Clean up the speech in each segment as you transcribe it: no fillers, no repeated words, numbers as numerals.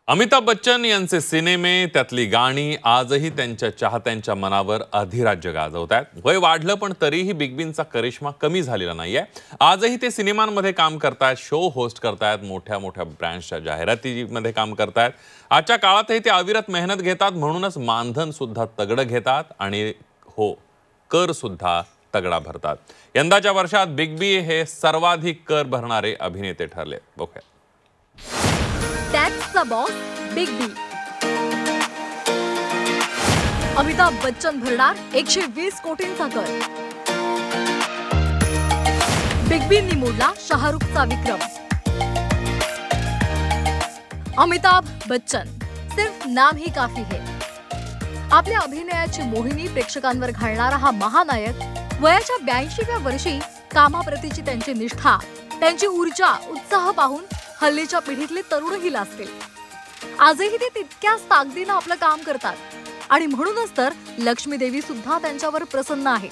अमिताभ बच्चन यांचे सिनेमे, त्यातली गाणी आजही त्यांच्या चाहत्यांच्या मनावर अधिराज्य गाजवतात। वय वाढलं पण तरीही बिग बींचा करिश्मा कमी झालेला नाहीये। आजही ते सिनेमांमध्ये काम करतात, शो होस्ट करतात, मोठ्या मोठ्या ब्रँड्सच्या जाहिरातीमध्ये काम करतात। आजच्या काळातही ते अविरत मेहनत घेतात, म्हणूनच मानधन सुद्धा तगडं घेतात आणि हो, कर सुद्धा तगडा भरतात। यंदाच्या वर्षात बिग बी हे सर्वाधिक कर भरणारे अभिनेते ठरले। बघूया। टॅक्सचा बॉस बिग बी। अमिताभ बच्चन भरणार 120 कोटींचा कर। बिग बींनी मोडला शाहरुखचा विक्रम। अमिताभ बच्चन सिर्फ नाम ही काफी है। आपल्या अभिनयाची मोहिनी प्रेक्षकांवर घालणारा हा महानायक वयाच्या 82व्या वर्षी कामाप्रतीची त्यांची निष्ठा, त्यांची ऊर्जा, उत्साह पाहून हल्लीच्या पिढीतले तरुणही लाजतील। आजही ते तितक्याच ताकदीने आपलं काम करतात आणि म्हणूनच तर लक्ष्मी देवी सुद्धा त्यांच्यावर प्रसन्न आहे।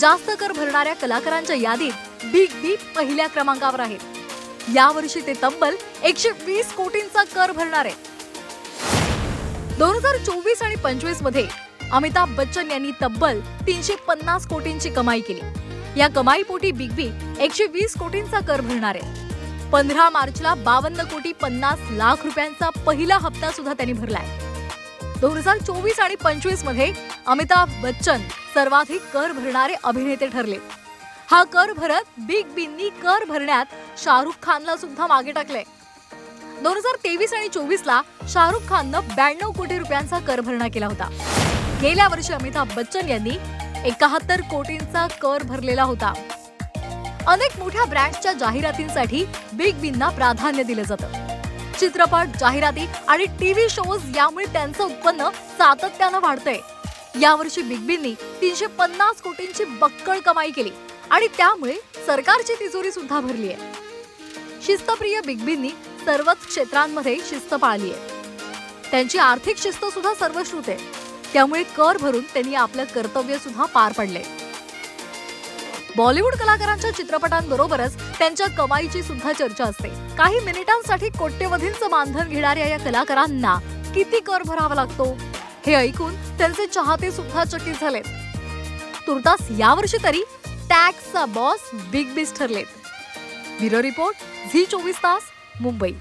जास्त कर भरणाऱ्या कलाकारांच्या यादीत बिग बी पहिल्या क्रमांकावर आहेत। यावर्षी ते तब्बल 120 कोटींचा कर भरणार आहेत। 2024 आणि 25 मध्ये अमिताभ बच्चन यांनी तब्बल 350 कोटींची कमाई केली। या कमाईपोटी बिग बी 120 कोटींचा कर भरणार आहे। 15 मार्चला 52 कोटी 50 लाख रुपयांचा पहिला हप्ता सुद्धा त्यांनी भरलाय। 2024 आणि 25 मध्ये अमिताभ बच्चन सर्वाधिक कर भरणारे अभिनेते ठरले। हा कर भरत बिग बींनी कर भरण्यात शाहरुख खानला सुद्धा मागे टाकले। 2023 आणि 24 ला शाहरुख खाननं 92 कोटी रुपयांचा कर भरणा केला होता। गेल्या वर्षी अमिताभ बच्चन यांनी 71 कोटींचा कर भरलेला होता। अनेक मोठ्या ब्रँड्सच्या जाहिरातींसाठी बिग बींना प्राधान्य दिलं जातं। चित्रपट, जाहिराती आणि टीव्ही शोज यामुळे त्यांचं उत्पन्न सातत्यानं वाढतंय। यावर्षी बिग बींनी 350 कोटींची बक्कळ कमाई केली आणि त्यामुळे सरकारची तिजोरी सुद्धा भरली आहे। शिस्तप्रिय बिग बींनी सर्वच क्षेत्रांमध्ये शिस्त पाळली आहे। त्यांची आर्थिक शिस्त सुद्धा सर्वश्रुत आहे, त्यामुळे कर भरून त्यांनी आपलं कर्तव्य सुद्धा पार पडले। बॉलिवूड कलाकारांच्या चित्रपटांबरोबरच त्यांच्या कमाईची सुद्धा चर्चा असते। काही मिनिटांसाठी कोट्यवधींचं मानधन घेणाऱ्या या कलाकारांना किती कर भरावा लागतो हे ऐकून त्यांचे चाहते सुद्धा चकित झालेत। तुर्तास यावर्षी तरी टॅक्सचा बॉस बिग बीच ठरलेत। ब्युरो रिपोर्ट, झी 24 तास, मुंबई।